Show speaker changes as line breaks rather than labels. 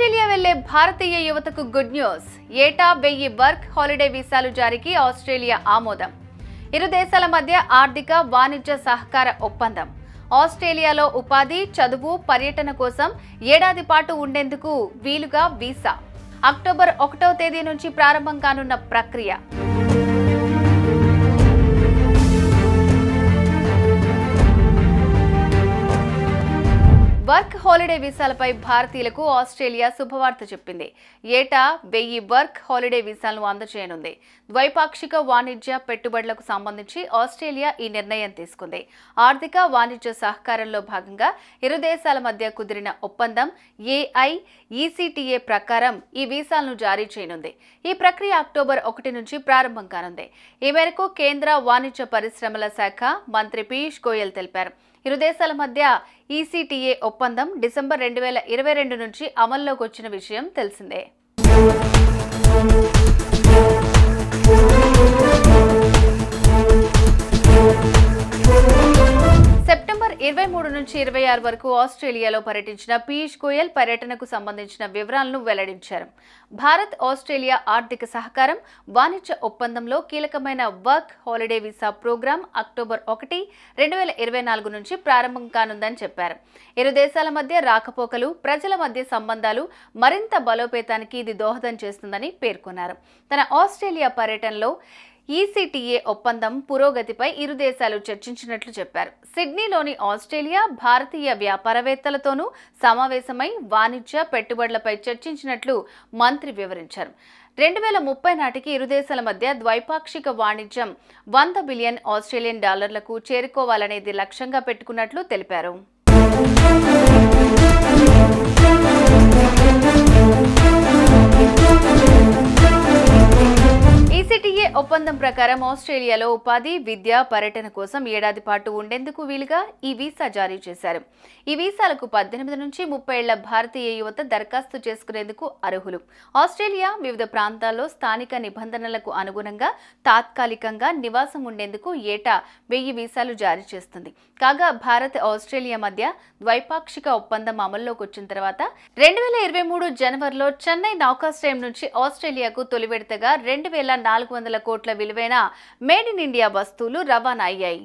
Australia వెళ్లే భారతీయ యువతకు good news. ఏటా 1000 వర్క్ హాలిడే వీసాలు జారీకి ఆస్ట్రేలియా ఆమోదం. ఇరు దేశాల మధ్య ఆర్థిక వాణిజ్య సహకార ఒప్పందం. ఆస్ట్రేలియాలో ఉపాధి, చదువు, పర్యటన కోసం ఏడాది పాటు ఉండేందుకు వీలుగా వీసా. అక్టోబర్ 1వ తేదీ నుంచి ప్రారంభం కానున్న ప్రక్రియ. వర్క్ హాలిడే వీసాలపై భారతీయులకు ఆస్ట్రేలియా శుభవార్త చెప్పింది. ఏటా 1000 వర్క్ హాలిడే వీసాలను అందజేయనుంది. ద్వైపాక్షిక వాణిజ్య పెట్టుబడులకు సంబంధించి ఆస్ట్రేలియా ఈ నిర్ణయం తీసుకుంది. ఆర్థిక వాణిజ్య సహకారంలో భాగంగా ఇరు దేశాల మధ్య కుదిరిన ఒప్పందం AIECTA ప్రకారం ఈ వీసాలను జారీ చేయనుంది. ఈ ప్రక్రియ అక్టోబర్ 1 నుంచి ప్రారంభం కానుంది. ఈ మేరకు కేంద్ర వాణిజ్య పరిశ్రమల శాఖ మంత్రి పీయూష్ గోయల్ తెలిపారు. ఇరు దేశాల మధ్య ECTA ఒప్పందం డిసెంబర్ 2022 నుంచి అమల్లోకి వచ్చిన విషయం తెలిసిందే. సెప్టెంబర్ 23 నుంచి 26 వరకు ఆస్ట్రేలియాలో పర్యటించిన పీయూష్ గోయల్ పర్యటనకు సంబంధించిన వివరాలను వెల్లడించారు. భారత్ ఆస్ట్రేలియా ఆర్థిక సహకారం, వాణిజ్య ఒప్పందంలో కీలకమైన work holiday visa programme October 1, 2024 నుంచి ప్రారంభం కానుందని చెప్పారు. ఇరు దేశాల మధ్య రాకపోకలు, ప్రజల మధ్య సంబంధాలు మరింత బలోపేతానికి ఇది దోహదం చేస్తుందని పేర్కొన్నారు. తన ఆస్ట్రేలియా పర్యటనలో ECTA ఒప్పందం పురోగతిపై ఇరు దేశాలు చర్చించినట్లు చెప్పారు. సిడ్నీలోని ఆస్ట్రేలియా భారతీయ వ్యాపారవేత్తలతోనూ సమావేశమై వాణిజ్య పెట్టుబడులపై చర్చించినట్లు మంత్రి వివరించారు. 2030 నాటికి ఇరు దేశాల మధ్య ద్వైపాక్షిక వాణిజ్యం $100 బిలియన్ ఆస్ట్రేలియన్ డాలర్లకు చేరుకోవాలనేది లక్ష్యంగా పెట్టుకున్నట్లు తెలిపారు. ECTA ఒప్పందం ప్రకారం ఆస్ట్రేలియాలో ఉపాధి, విద్య, పర్యటన కోసం ఏడాది పాటు ఉండేందుకు వీలుగా ఈ వీసా జారీ చేశారు. ఈ వీసాలకు 18 నుంచి 30 ఏళ్ల భారతీయ యువత దరఖాస్తు చేసుకునేందుకు అర్హులు. ఆస్ట్రేలియా వివిధ ప్రాంతాల్లో స్థానిక నిబంధనలకు అనుగుణంగా తాత్కాలికంగా నివాసం ఉండేందుకు ఏటా 1000 వీసాలు జారీ చేస్తుంది. కాగా భారత్ ఆస్ట్రేలియా మధ్య ద్వైపాక్షిక ఒప్పందం అమల్లోకి వచ్చిన తర్వాత 2023 జనవరిలో చెన్నై నౌకాశ్రయం నుంచి ఆస్ట్రేలియాకు తొలి విడతగా 2400 కోట్ల విలువైన మేడ్ ఇన్ ఇండియా వస్తువులు రవాణా అయ్యాయి.